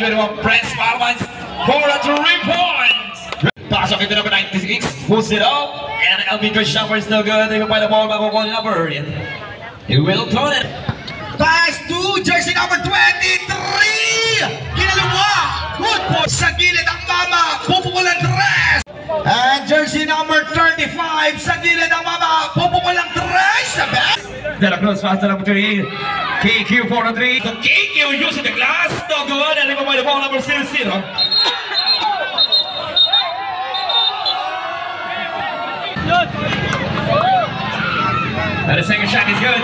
21, Prince Palmas for a 3 points. Pasok into number 96, puts it up, and Elvin Shopper is no good. They will find the ball back on number. He will turn it. Pass to jersey number 23! Kinalawa! Good point! Sa gilid ang mama, pupukulan tres! And jersey number 35, sa gilid ang mama, pupukulan tres! Sa best! De La Cruz faster number 3. KQ for the 3. So KQ using the glass, no good, and they will find the ball number 0. And the second shot is good.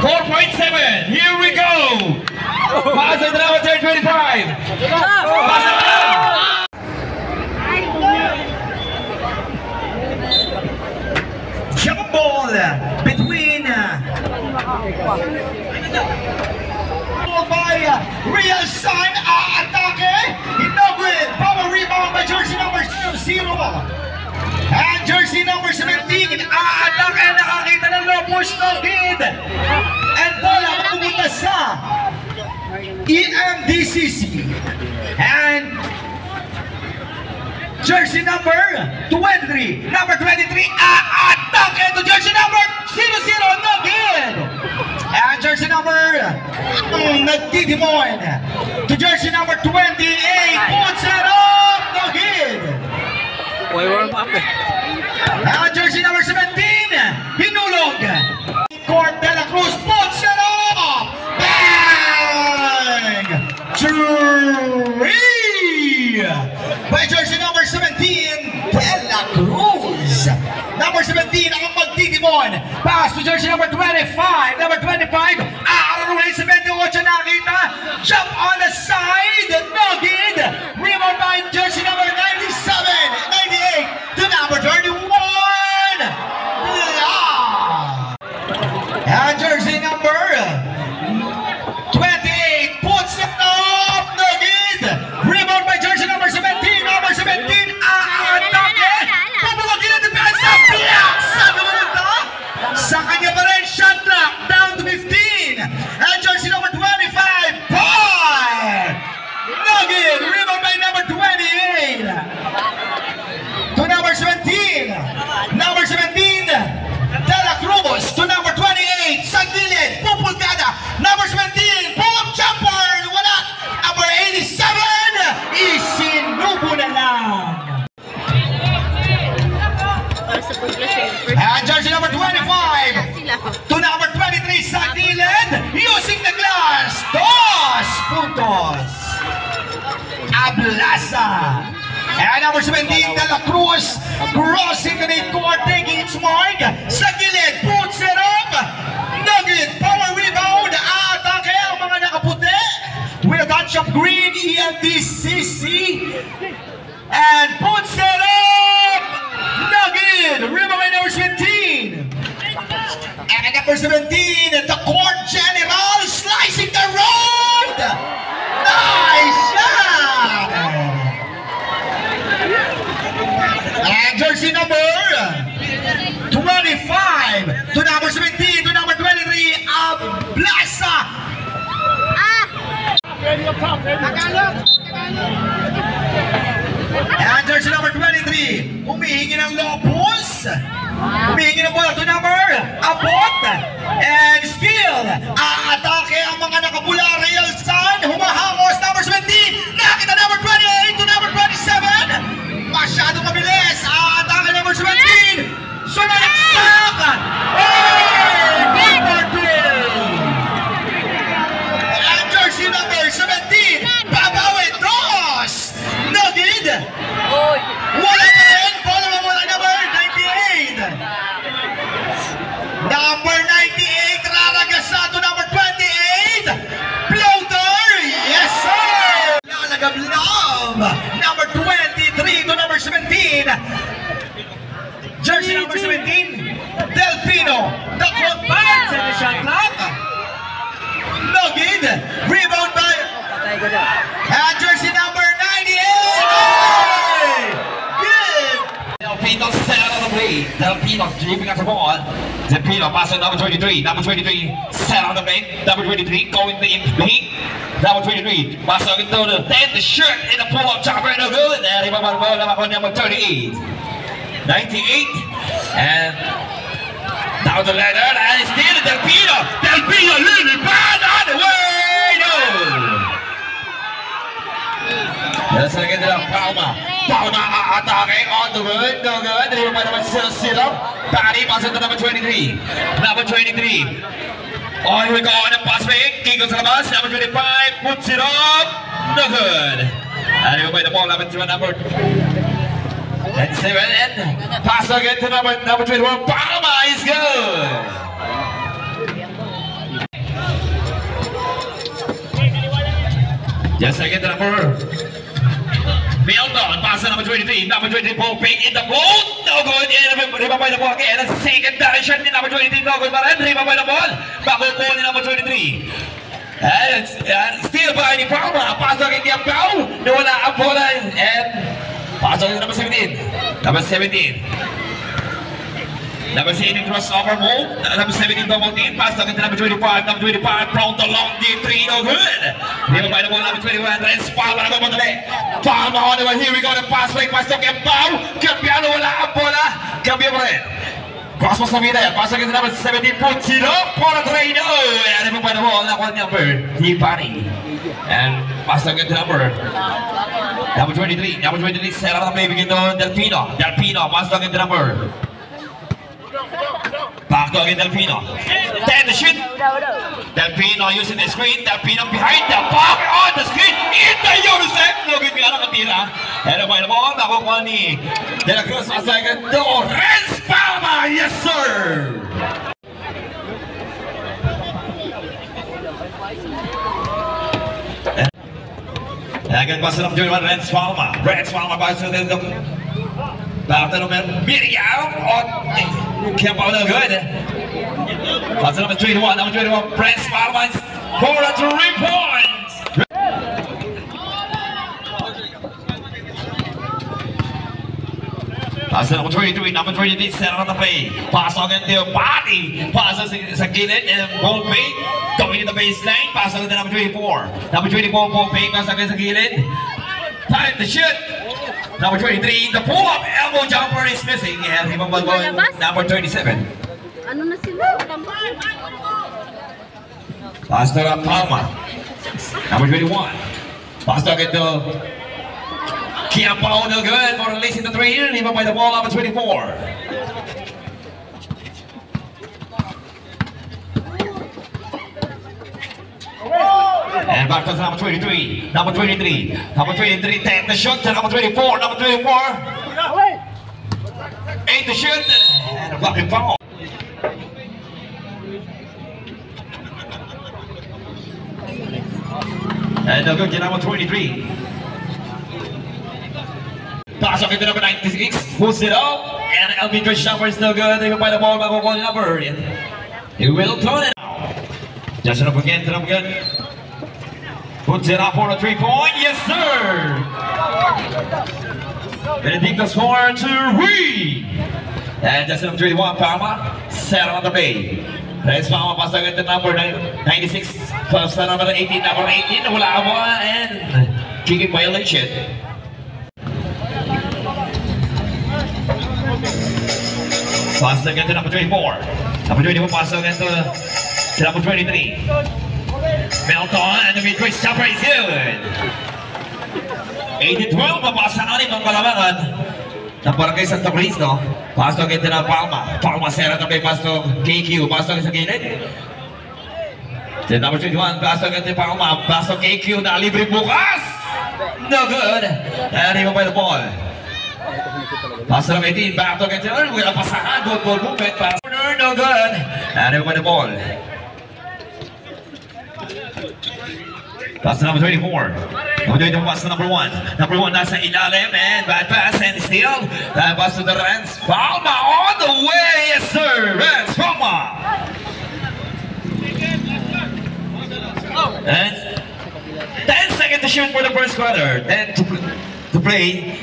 4.7. Here we go. Pass it now at 25. Pass it now. Jump ball between by Real Sun Atake. Inaugurated power rebound by jersey number 0. And jersey number 17, Atake, nakakita ng low push no good. And bola mapupunta sa EMDCC. And jersey number 23, Atake to jersey number 00, no good. And jersey number Nagtitimoy to jersey number 28, puts it up, no good. Warm up eh. And jersey number 17, hinulog. Court De La Cruz puts it up. Bang! 3 by jersey number 17, De La Cruz. Number 17 ang magtitimon. Pass to jersey number 25. Number 25, away 78 nakita. Jump on the side, no good. Rebound by jersey number 97, 98 to number 31. And jersey number 28 puts it up, no good. Rebound by jersey number 17. Number 17, Atake. Papalagin ang depensa. Block sa namunta. Sa kanya pa rin, shot clock down to 15. And jersey number 25, Paul. No good. Rebound by number 28. To number 17. Number 17, De La Cruz. To number 28, sa gilid, pupulkada. Number 17, pull-up jumper. Wala. Number 87, isinubo na lang. And jersey number 25 to number 23 sa gilid, using the glass. 2 puntos. Ablasa. And number 17, De La Cruz, crossing the midcourt, taking its mark. Sa gilid, puts it up. Nugget, power rebound. Atake ang mga nakaputi. With a touch of green, EMDCC. And puts it up. Nugget, rebound by number 17. And number 17, the court general, slicing the road. Nice shot. And jersey number 25 to number 17 to number 23, Ablasa. And jersey number 23, humihingi ng low pulse. Humihingi ng bola to number Abot. And still, Atake ang mga nakapula. Real Sun, humahangos. Number 17, nakita number 28 to number 27. Masyadong mabilis. Atake number 17. Sumalaksak. Number 2. And jersey number 17, babawin. Dos. Nugid. Wala pa rin. Bola mawala number 98. Number 98, raragasa to number 28. Floater. Yes, sir. Lalagab-lab. Number 23 to number 17. Jersey number 17, Delpino. The clock back. Second shot clock. No good. Rebound by. And jersey number 98. Good. Delpino set out of the play. 23. Del Pino dribbling at the ball. Del Pino passing number 23. Number 23 set on the plate. Number 23 going in peak. Number 23 passing into the 10th shirt in the pull-up chopper. No good. And he number 38. 98. And down the ladder. And still Del Pino. Del Pino little bad on the way. No. Let's get to the Palma. Palma attacking on the good. No good. They by number 0. Barry passes to number 23. Number 23. Oh, here we go on the pass fake. King goes to the bus. Number 25 puts it up. No good. And he by the ball number 2. Number 7. And pass again to number 21. Palma is good. Just again to number Milton, pass to number 23, number 23, ball fake in the boat, no good, riba by the ball again, and second direction ni number 23, no good, but riba by the ball, bago po ni number 23. And still by ni Palma, pass again kay Pau, nawala ang bola, and pass again number 17, number 17. Number 18 crossover move. Number 17 double team. Pass again to number 25. Number 25 prone to long deep 3. No good. Here by the ball number 21. Let's Palma na go the leg. Palma on the way. Here we go. The pass fake. Pass to Kempao. Campiano wala ang bola. Cambio pa rin. Cross pass na vida. Pass again to number 17. Puts it up for the tray. No. And here by the ball. Nakuha niya number Hipani. And pass again to number 23. Number 23. Set up the play. Begin to Del Pino. Del Pino. Pass again to number back to again Del Pino. Then the shoot. Del Pino using the screen. Del Pino behind the back on the screen. In the Yosef. No good nga nakatira. And by the ball, nakukuha ni De La Cruz. Pass again to Renz Palma. Yes, sir. Again, pass it up to Renz Palma. Renz Palma pass to the back to number Miriam on Kempao, no good. Pass number 21, number 21, Prince Palma for a 3 points. Pass number 23, number 23, set on the play. Pass on the body. Pass sa gilid and ball fake. Going in the baseline. Pass on to number 24. Number 24, ball fake. Pass again sa gilid. Time to shoot. Number 23, the pull-up elbow jumper is missing. And number 37. Ano na sila? Pass to Palma. Number 21. Pass to get to Kempao, no good for releasing the 3. Leave by the ball, number 24. And back to number 23. Number 23. Number 23 take the shot to number 24. Number 24. 8 to shoot. And a blocking foul. And no good to number 23. Pass off into number 96. Pulls it up. And LB Jumper is no good. They will buy the ball back on number. He will turn it out. Just up again to number good. Puts it up for a 3-point. Yes, sir. Benedicto score to Reed. And just number 31, Palma. Set on the bay. Let's Palma pass again to number 96. Plus number 18. Number 18. Wala ka mo. And kicking violation. Pass again to number 24. Number 24 pass again to number 23. Milton and the mid-range jumper is good. 8-12, mapasa na rin ang kalamangan ng Barangay Santa Cristo. Pass to again to na Palma. Palma sera também pass to KQ. Pass to again sa gilid. Then number 21, pass to again to Palma. Pass to KQ na libre bukas. No good. And he will play the ball. Pass to 18, back to again to Erwin. Pasahan, good ball movement. Pass to no good. And he will play the ball. Pass to number 24. Number 24 pass to number 1. Number 1 nasa ilalim and bad pass and steal. Pass to the Renz Palma on the way. Yes sir, Renz Palma. And 10 seconds to shoot for the first quarter. 10 to play.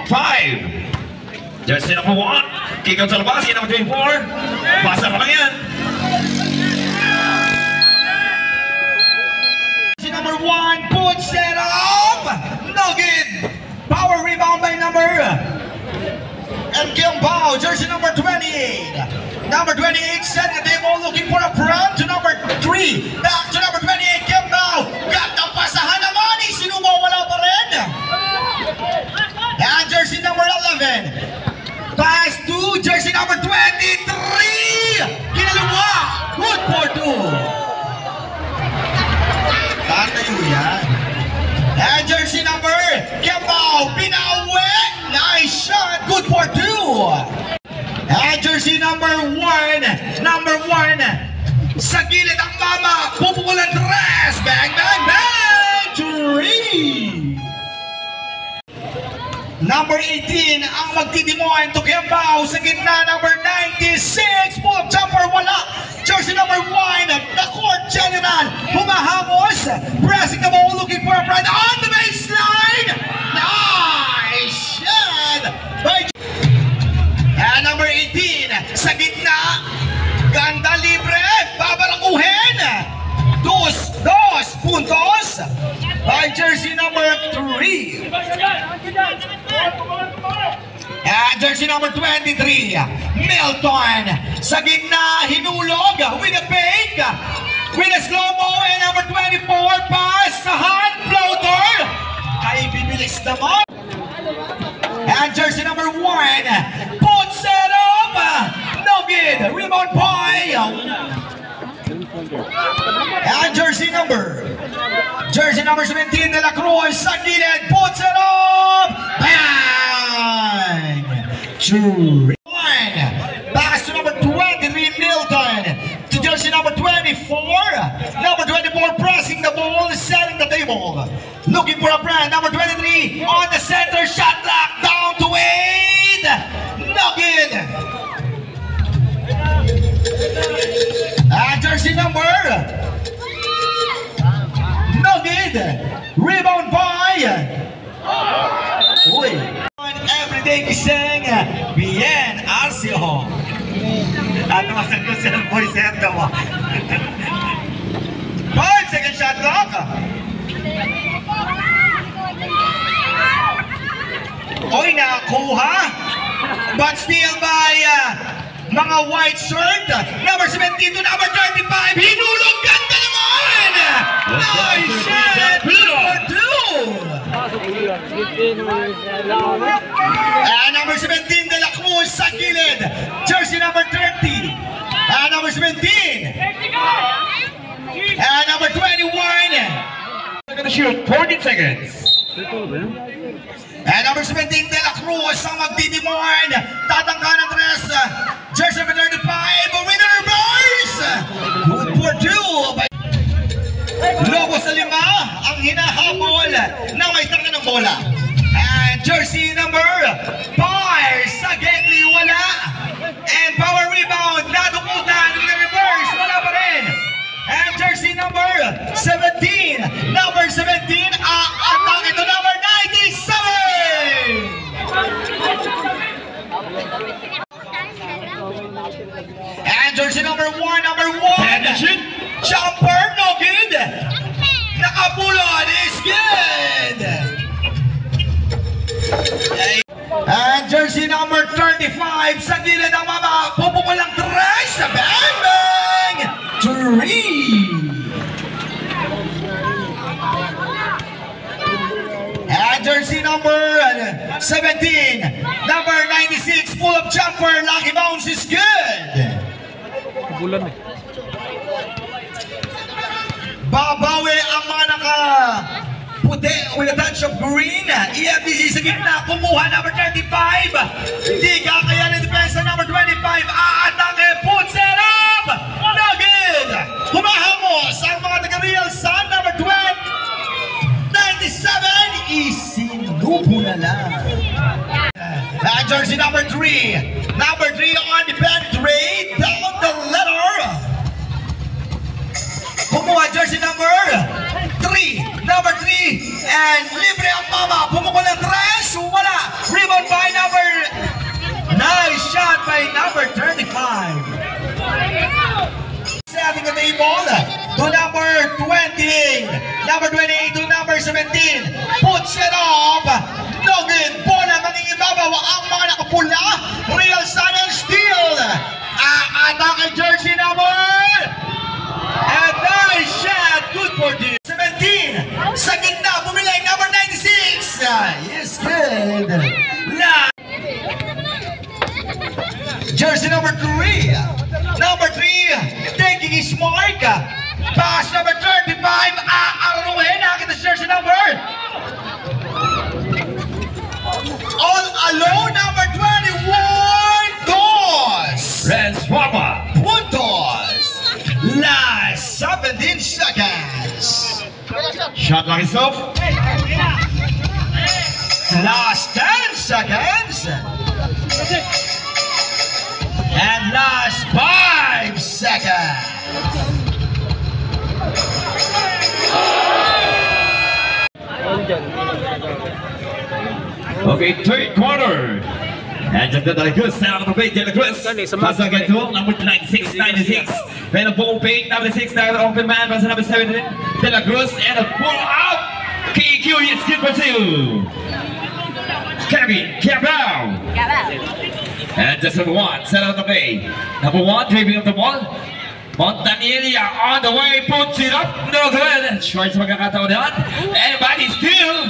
5, Jersey number 1. Kick out sa labas. Number 24. Pasa pa lang yan. Jersey number 1 puts it up. No good. Power rebound by number and Kiambao, jersey number 28. Number 28 setting the table, looking for a prompt to number 3. Back to number 28, Kiambao. Got the pasahan naman. Sinubaw, wala pa rin. And jersey number 11. Pass to jersey number 23. Kinalumwa. Good for 2. Tatayo yan. And jersey number Kiambao. Pinawi. Nice shot. Good for 2. And jersey number 1. Number 1. Sa gilid ang mama. Pupukulan tres. Bang, bang, bang. 3. Number 18 ang magtitimoan to Kiambao sa gitna. Number 96, pull up jumper, wala. Jersey number 1, the court general, humahamos, pressing the ball, looking for a pride on the baseline. Nice shot by and number 18 sa gitna, ganda libre, babarakuhin. Dos puntos by jersey number 3. And jersey number 23, Milton. Sa gitna, hinulog with a fake, with a slow-mo, and number 24, pass sa hand floater. Kay bibilis naman. And jersey number 1, puts it up. No good. Rebound by. And jersey number 17, De La Cruz, sa gilid, puts it up. Bang! 2. Pass to number 23, Milton. To jersey number 24. Number 24 pressing the ball, setting the table. Looking for a brand. Number 23 on the center, shot clock down to 8. No good. And jersey number. No good. Rebound by. Uy. Everyday gising. Bien Arcio. Ano masan ko siya ng voice hand mo? 5 second shot clock. Oy, nakuha. But still by mga white shirt. Number 17 to number 35. Hinulog, ganda naman! Nice shot! For 2! And number 17, De La Cruz sa gilid. Jersey number 30. And number 17. And number 21. They're gonna shoot 14 seconds. And number 17, De La Cruz ang magtitimoan. Tatangka ng tres. Jersey number 35. With a reverse. Good for 2. Lobo sa 5. Ang hinahabol na may tanga ng bola. And jersey number 5. Sa Genly, wala. And power rebound. Nadukutan. With a reverse. Wala pa rin. And jersey number 17. Number 17. Atake to number 97. And jersey number 1. Jumper, no good. Nakapulot is good. And jersey number 35 sa gilid ng mama. Pupukulang tres. Bang, bang. 3. And jersey number 17. Number 96. Pull up jumper. Lucky bounce is good. Bulan eh. Babawi ang mga naka-puti with a touch of green. EFBC sa gitna, kumuha number 35. Hindi kakaya ng depensa number 25. Aatake, puts it up! No good! Humahamos ang mga taga-Real Sun number 97. Isinubo na lang. Jersey number 3. Number 3 on the penetrate down the letter. Kumuha jersey number 3. Number 3. And libre ang mama. Pumukul ng tres. Wala. Rebound by number ball to number 28. Number 28 to number 17. Puts it off. No good. Bola mangingibabaw ang mga nakapula. Real Sun and Steel. Atake jersey number. And nice shot. Good for you. 17. Sa gitna, bumilang number 96. Yes, good. Jersey number 3. Number 3, taking his mark. Pass number 35. Aaruhin. Nakita si jersey number. All alone, number 21. Dos. Transformer. Puntos. Last 17 seconds. Shot like itself. Last 10 seconds. And last 5 seconds. Okay, third quarter. And just the good sound of the play, De La Cruz. Pass again to number 96, 96. Then a ball fake, number 6, the open man, pass number 7, De La Cruz, and a pull out. KQ is good for 2. Kevin, Cabral. And just number 1, set out the play. Number 1, dribbling of the ball. Montanilla on the way, puts it up. No good. Short sa magkakataon doon. Everybody still.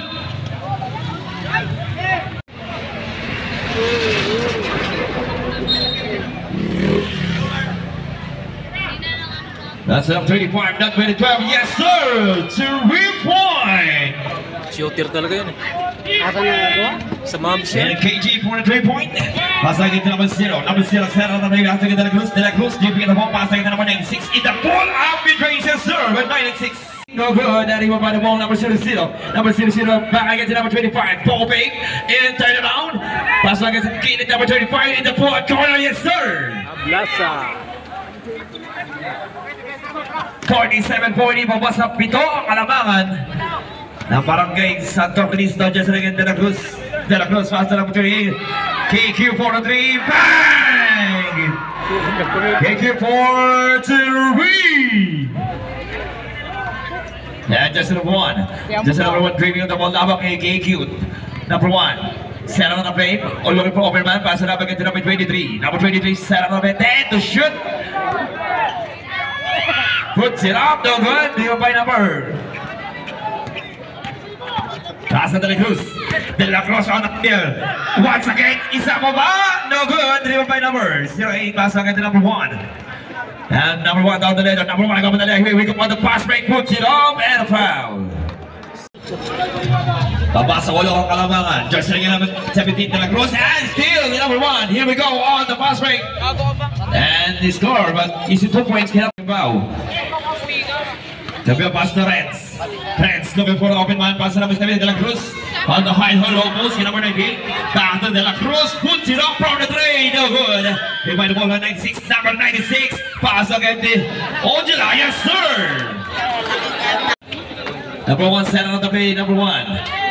That's up 25, not 2012. Yes, sir. 3-point. Shooter talaga yun eh. Sa Mavs And yan. KG for the 3-point. Pasagin to number 0. Number 0, center of the play. Pasagin to De La Cruz. De La Cruz, dribbling the ball. Pasagin to number 96. In the ball out between, yes, sir. With 96. No good. Arriba by the ball. Number 0, 0. Number 0, 0. Back again to number 25. Ball fake. And turn around. Pasagin to Kid number 25. In the fourth corner, yes, sir. Ablasa. 47-40, pabasa 7 ang kalamangan ng Barangay Santo Cristo. Just again, De La Cruz. De La Cruz, faster number 3. KQ for the 3. Bang! KQ for 3. And just number 1. Just number 1, dribbling on the ball. Labak kay KQ. Number 1. Set on the play. All looking for Overman. Pass it up again to number 23. Number 23, set on the play. 10 to shoot. Puts it up, no good. Di by number. Pass to De La Cruz. De La Cruz on the field. Once again, isa mo ba? No good. Di by number. 08, pass again to number 1. And number 1 down the ladder. Number 1 up on the ladder. Here we go on the pass break. Puts it up and a foul. Babasa ulo ang kalamangan. Just ringing number 17, De La Cruz. And still the number 1. Here we go on the pass break. And the score, but easy 2 points. Kaya bow. Double pass to Renz. Renz looking for the open man. Pass to number 7, De La Cruz. On the high hole almost. Number 19. Back to De La Cruz. Puts it up from the 3. No good. They find the ball on 96. Number 96. Pass again to Ojala. Yes, sir. Number 1 center on the play. Number 1.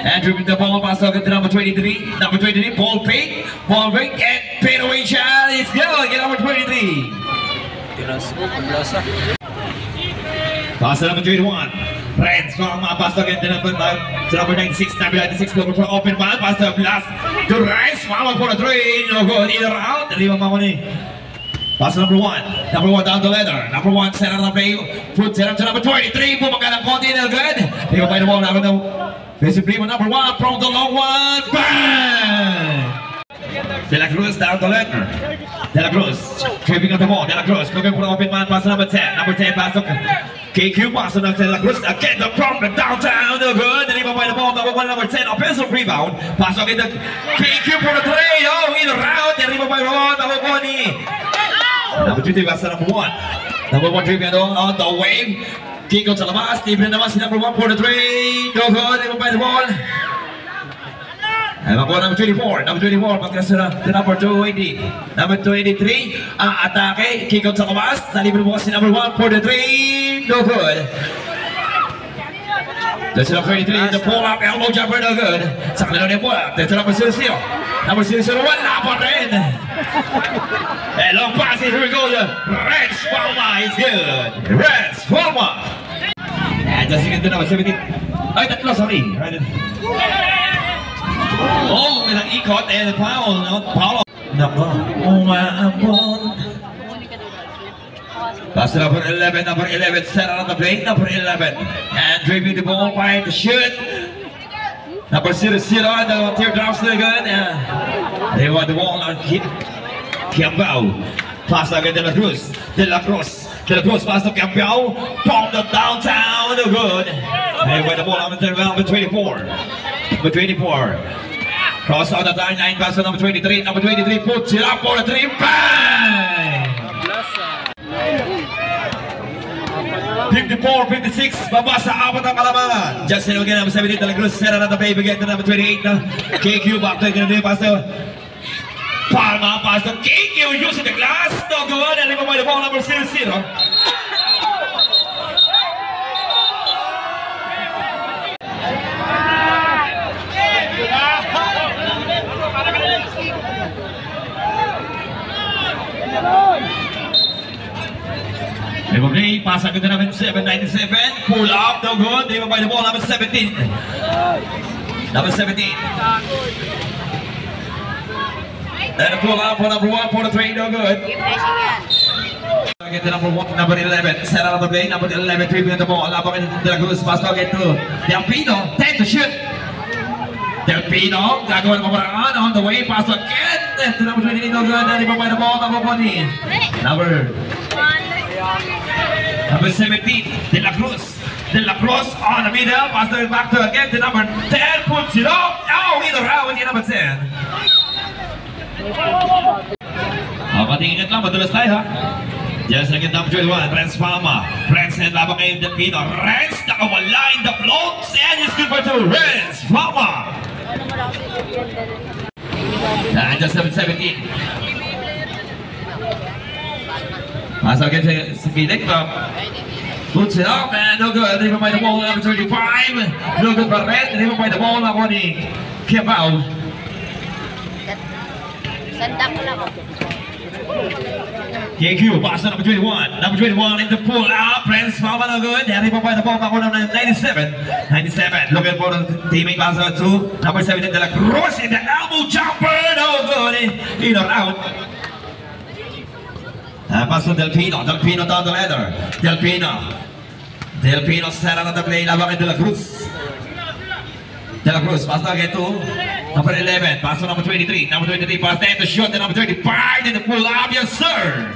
And dribbling the ball. Pass again to number 23. Number 23. Ball fake. Ball fake. And fade away shot. It's good. Get number 23. Tinasbo, Ablasa. Pass to number 21. Renz from pass again to number 96. Number 96 looking for open man. Pass to Blas. To Renz. Mama for the 3. No good. Either out. Lima Mamoni. Pass to number 1. Number 1 down the ladder. Number 1 center on the play. Puts it up to number 23. Bumagka ng konti. No good. Lima by the ball. Number 2. Facing primo number 1. From the long one. Bang! De La Cruz down the ladder. De La Cruz tripping on the ball. De La Cruz looking for the open man. Pass to number 10. Number 10 pass to KQ. Pass to De La Cruz again. The problem downtown. No good. Delivered by the ball. Number 1, number 10. Offensive rebound. Pass again to KQ for the 3. Oh, in the round. Delivered by the ball. Number 1. Number 2 pass to number 1. Number 1 tripping on the wave. Kick out sa labas. Libre naman si number 1 for the 3. No good. Delivered by the ball. And number 24, number 24, pagkasa na number 280. Number 283, atake, kick out sa kabas. Nalibre mo si number 1 for the 3, no good. That's number 23, the pull-up elbow jumper, no good. Sa kanila na yung pull-up. That's number 00. Number 001, laban rin. And long pass, here we go. Rex Palma is good. Rex Palma. And just again to number 17. Ay, tatlo, sorry. Oh, may nang-ikot and foul. Foul. Nako, umaambon. Pass to number 11, set on the plate, number 11. And dribbling the ball by the shoot. Number 00, the teardrops are good. They want the ball on Kiambao. Pass again, De La Cruz. De La Cruz, pass to Kiambao. From the downtown, no good. They want the ball on number 24. Number 24. Cross on the line, pass to number 23. Number 23 puts it up for a 3. Bang! 54, 56, baba sa apat ang kalamangan. Justin again, number 17, De La Cruz, set on the play, begin to number 28 na KQ, back to the pass to Palma, pass to KQ, using the glass, no good, and leave by the ball, number 00. Play, pass agad na namin 797, pull up, no good, leave by the ball, number 17. Number 17. And pull up for number 1 for the 3, no good. Get to number 1, number 11, set out of the play, number 11, dribbling the ball, number De La Cruz, pass to get to Delpino, 10 to shoot. Delpino, gagawin ng pamaraan, on the way, pass again, to number 28, no good, and leave by the ball, number 1. Number 17, De La Cruz. De La Cruz on the middle, pass it back to again to number 10, puts it up. Oh, in the round with number 10. Patingin lang, madulas tayo ha. Just again, number 21, Renz Palma. Renz and labang kay Delpino. Renz, nakawala in the blocks, and it's good for 2. Renz Palma. And just number 17. Pass again to Philip. Puts it up and no good. Leave by the ball, number 25. No good for Red. Leave by the ball, number 1. Kiambao. KQ, pass to number 21. Number 21 in the pull out. Renz Palma, no good. And leave by the ball, number 97. 97. Looking for the teammate pass to number 17. De La Cruz in the elbow jumper. No good. In or out. Pass to Delpino. Delpino down the ladder. Delpino set on the play. Labang De La Cruz. De La Cruz pass again to number 11. Pass to number 23. Number 23 pass there to shot. Number 35 in the pull up. Yes, sir.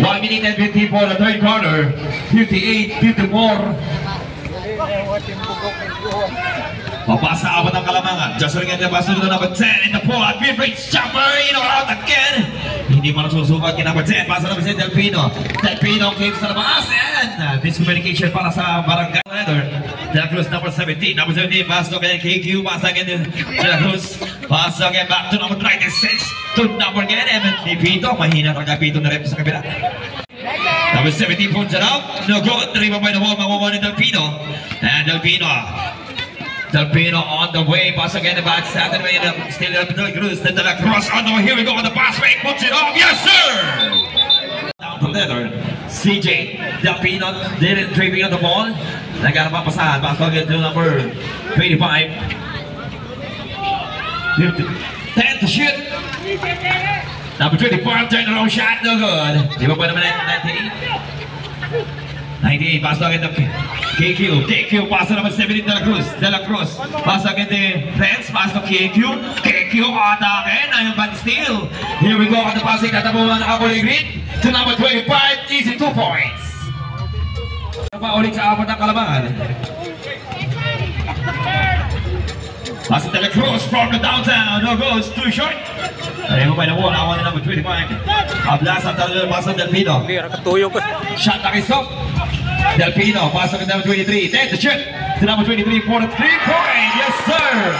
1 minute and 50 for the third quarter. 58, 54. Mabasa apat ang kalamangan. Just again the pass to the number 10 in the pull up. Mid-range jumper. In or out again. Hindi mo nasusukat kay number 10. Pass to number 10, Delpino. Delpino claims sa labas. And miscommunication para sa barangay leader. De La Cruz number 17. Number 17 pass to again KQ. Pass again to De La Cruz. Pass again back to number 96. To number again. And Pito. Mahina talaga Pito na rin sa kabila. Number 17 puts it out. No good. Driven by the wall. Mawawa ni Delpino. And Delpino on the way, pass again the back Saturday, still up to the Cruz, then De La Cruz on the way, here we go on the pass fake, puts it off, yes sir! Down to leather, CJ, Delpino didn't dribbling on the ball, nagana pa pasahan, pass again to number 25, 10 to shoot, number 24, turn around shot, no good, di ba pa naman 98? 98, pass again to KQ, pass to number 17, De La Cruz, pass again to Renz, pass to KQ atake, na yung band steal. Here we go on the passing, tatabuhan na Apollo Grid to number 25, easy 2 points. Ulit sa apat ng kalamangan. Pass to De La Cruz from the downtown, no goes, too short. Ayun by the wall, awan na number 25. Ablas at pass to Delpino. Shot na stop. Delpino, pass to number 23. Then the shoot to number 23 for the 3-point. Yes, sir.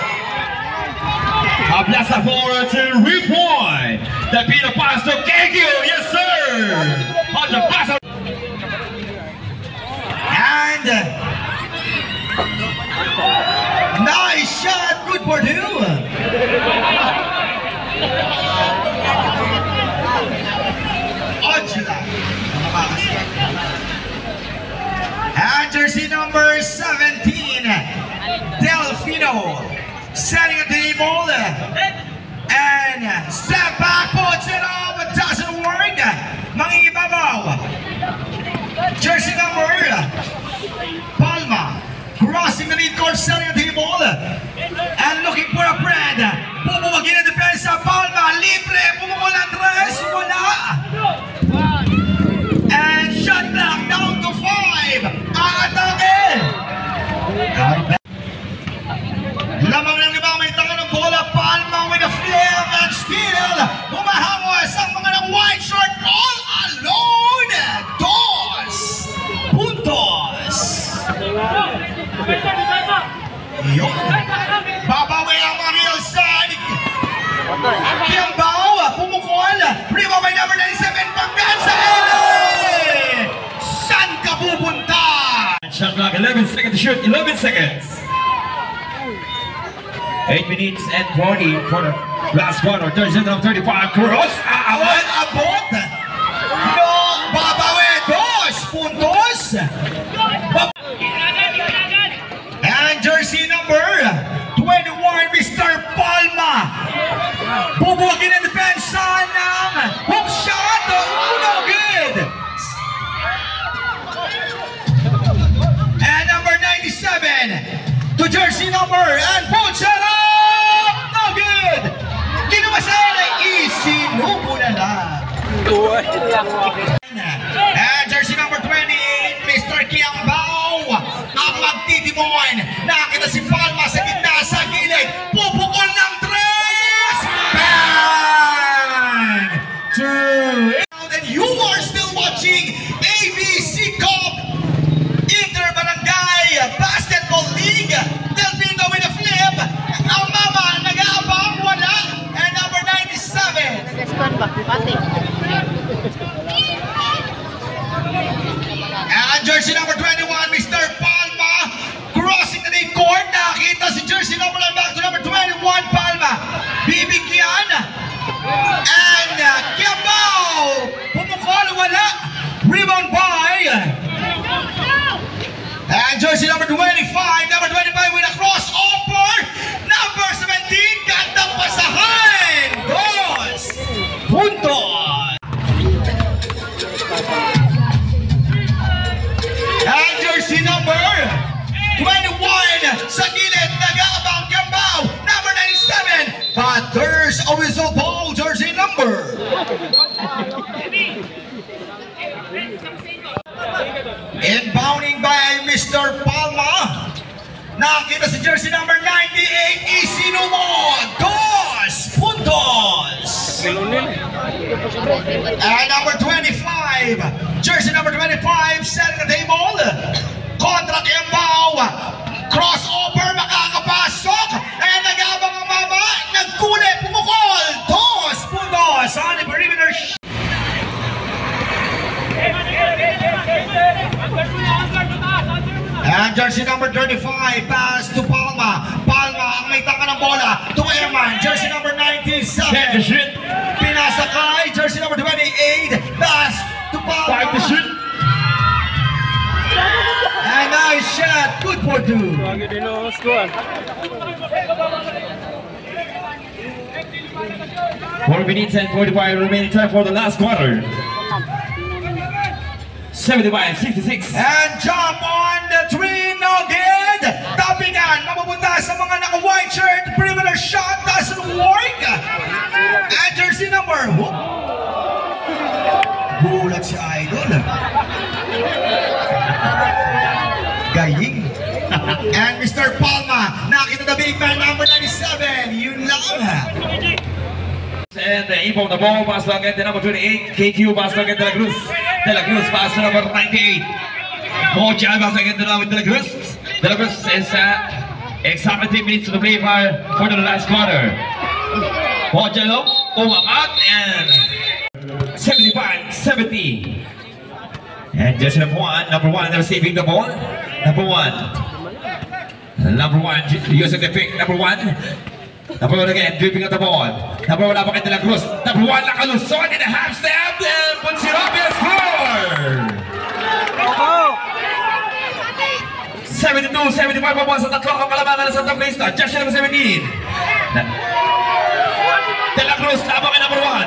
Ablasa for a 3-point. Delpino pass to KQ. Yes, sir. On the pass. And for two. Angela. And jersey number 17, Delfino. Setting at the table. And step back, puts it off, it doesn't work. Mangingibabaw. Jersey number Palma. Crossing the mid-court, setting at the table. And looking for a friend. Pumumagin ang depensa, Palma. Libre, pumukul ang tres. Wala. And shot clock down to 5. Aatake. Lamang ng lima, may tanga ng bola. Palma with a flare and steal. Humahangos ang mga ng white shirt all alone. Dos puntos. Yun. Babawi ang mga real side. Kiambao, pumukol. Prima by number 97, Pagkansa. Saan ka pupunta? Shot clock, 11 seconds to shoot, 11 seconds. 8 minutes and 40 for the last quarter. 35, cross. Awan abot. No, babawi. Dos puntos. And jersey number 21, Mr. Palma. Bubuwagin ang depensa ng hook shot. No good. And number 97 to jersey number and puts it up. No good. Ginumasala, isinubo na lang. And jersey number 28, Mr. Kiambao. Ang magtitimoin. Nakita si Palma sa gitna, sa gilid. Pupukol ng tres. Bang! 2. And you are still watching ABC Cup Inter-Barangay Basketball League. Delfino with a flip. Ang mama, nag-aabang, wala. And number 97. And jersey number 21, Mr. Palma, crossing the midcourt. Nakita si jersey number back to number 21, Palma. Bibigyan. And Kiambao, pumukol, wala. Rebound by. And jersey number 25 with a crossover. Number 17, got the pasahan. Dos puntos. And jersey number 21 sa gilid, nag-aabang Kiambao. Number 97, but there's a whistle ball, jersey number. Inbounding by Mr. Palma. Nakita si jersey number 98, Isinumo. Dos puntos. And number 25, jersey number 25, setting the table. Kontra Kiambao. Crossover, makakapasok. And nag-abang ang mama. Nagkulay, pumukol. Dos puntos on the perimeter. And jersey number 35, pass to Palma. Palma ang may taka ng bola to Eman. Jersey number 97. Pinasa kay jersey number 28, pass to Palma. 5 to shoot. And nice shot, good for two. 4 minutes and 45 remaining time for the last quarter. 75-66. And jump on the three, no good. Tapingan, mapupunta sa mga naka-white shirt. Perimeter shot doesn't work. And jersey number, gulat si Idol. Gaying. And Mr. Palma, nakita the big man, number 97. Yun lang. And the aim of the ball, pass to again, the number 28, KQ, pass to again, De La Cruz. De La Cruz, pass to number 98. Mojan, pass again, to De La Cruz. De La Cruz is exactly 3 minutes to play for the last quarter. Mojan, umangat, and 75-70. And just number one, they're saving the ball. Number one. Number 1, using the pick. Number 1. Number 1 again, dripping at the ball. Number 1, napakit De La Cruz. Number 1, nakalusot in the half step. And puts it up and score! 72-75 pa sa tatlong kapalamangan sa top lista. Jersey number 17. De La Cruz, labang kay number 1.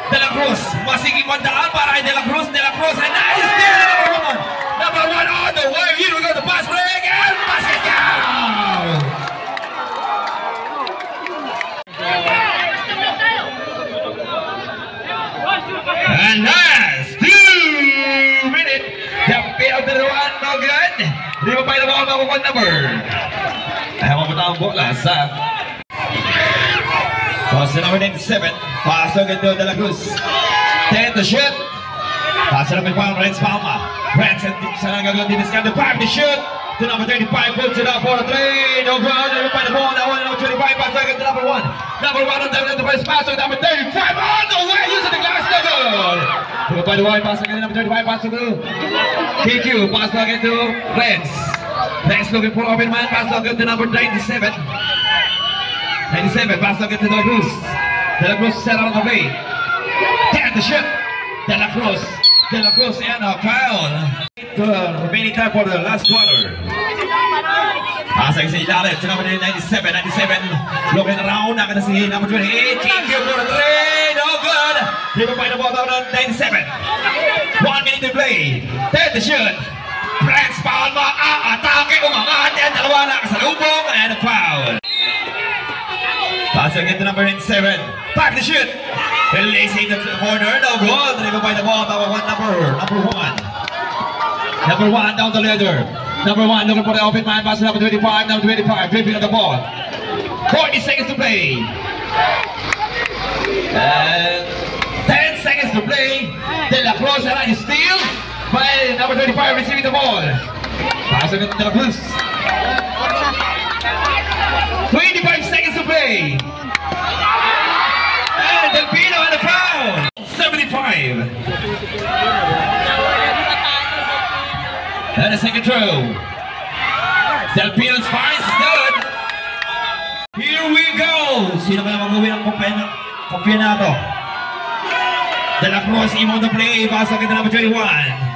De La Cruz, masiging mandaan para kay De La Cruz. De La Cruz, and nice steal number 1. Number 1 on the way. Here we go, the pass break, and basket down! And last 2 minutes. The pair of the one, no good. Di ba pa yung mga number? Ayaw mo ang bola sa number 97. Pasok ito De La Cruz. 10 to shoot. Pasok naman pa ang Renz Palma. Renz sa nagagawin din is 5 to shoot. To number 35, puts it up for a 3. No good. Di ba pa yung ball? Number 25. Pasok ito number 1. Number 1 on the first pass. Number 35 on the way. Using the glass. No good. Di ba pa yung ball? Pasok ito number 35. Pasok ito. TQ. Pasok ito Renz. Renz looking for open man. Pasok ito number 97. 97, pass again to De La Cruz. De La Cruz set on the way. 10 to shoot. De La Cruz. De La Cruz and a foul. Remaining time for the last quarter. Pass again to number 97. 97 looking around. Nakita si number 28. TQ for the 3. No good. Di ba pa yung ball down on 97. 1 minute to play. 10 to shoot. Renz Palma. Atake. Umangat. And dalawa na kasalubong. And a foul. Pass again to number 7. 5 to shoot. Releasing the corner. No good. Delivered by the ball. Number 1. Number 1 down the ladder. Number 1 looking for the open man. Pass to number 25. Number 25 dribbling on the ball. 40 seconds to play. And 10 seconds to play. De La Cruz and steal by number 25 receiving the ball. Pass again to De La Cruz. 25 seconds to play. And Del Pino on the foul. 75. And a second throw. Del Pino's fine is good. Here we go. Sino kaya mag-uwi ng kopya na ito? De La Cruz on the play. Pasok ito number 21.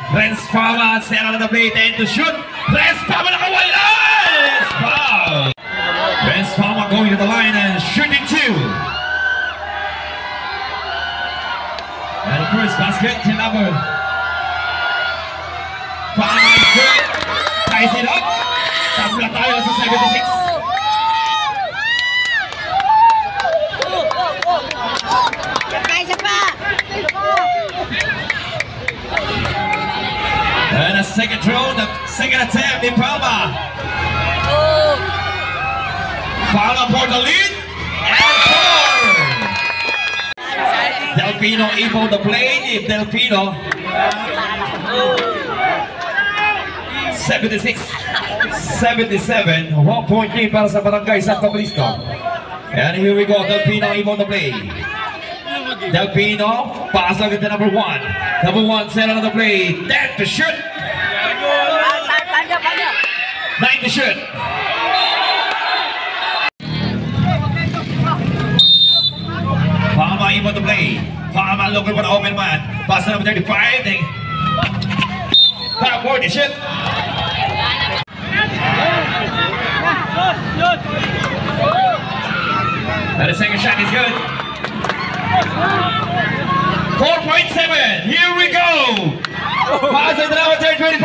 Renz Palma set on the play. 10 to shoot. Renz Palma nakawala. It's foul. Renz Palma going to the line and shooting 2. And the first basket to number Palma is good. Ties it up. Tapos tayo sa 76. And a second throw, the second attempt in Palma. Palma for the lead and score! Del Pino able to play. If Del Pino 76-77, 1 point lead para sa Barangay Santo Cristo. And here we go, Del Pino able to play. Del Pino, pass to number 1. Number 1 set on the play. 10 to shoot. 9 to shoot. Palma able to play. Palma looking for the open man. Pass to number 35. Para 4 to shoot. And the second shot is good. 4.7. Here we go. Pass to number 25.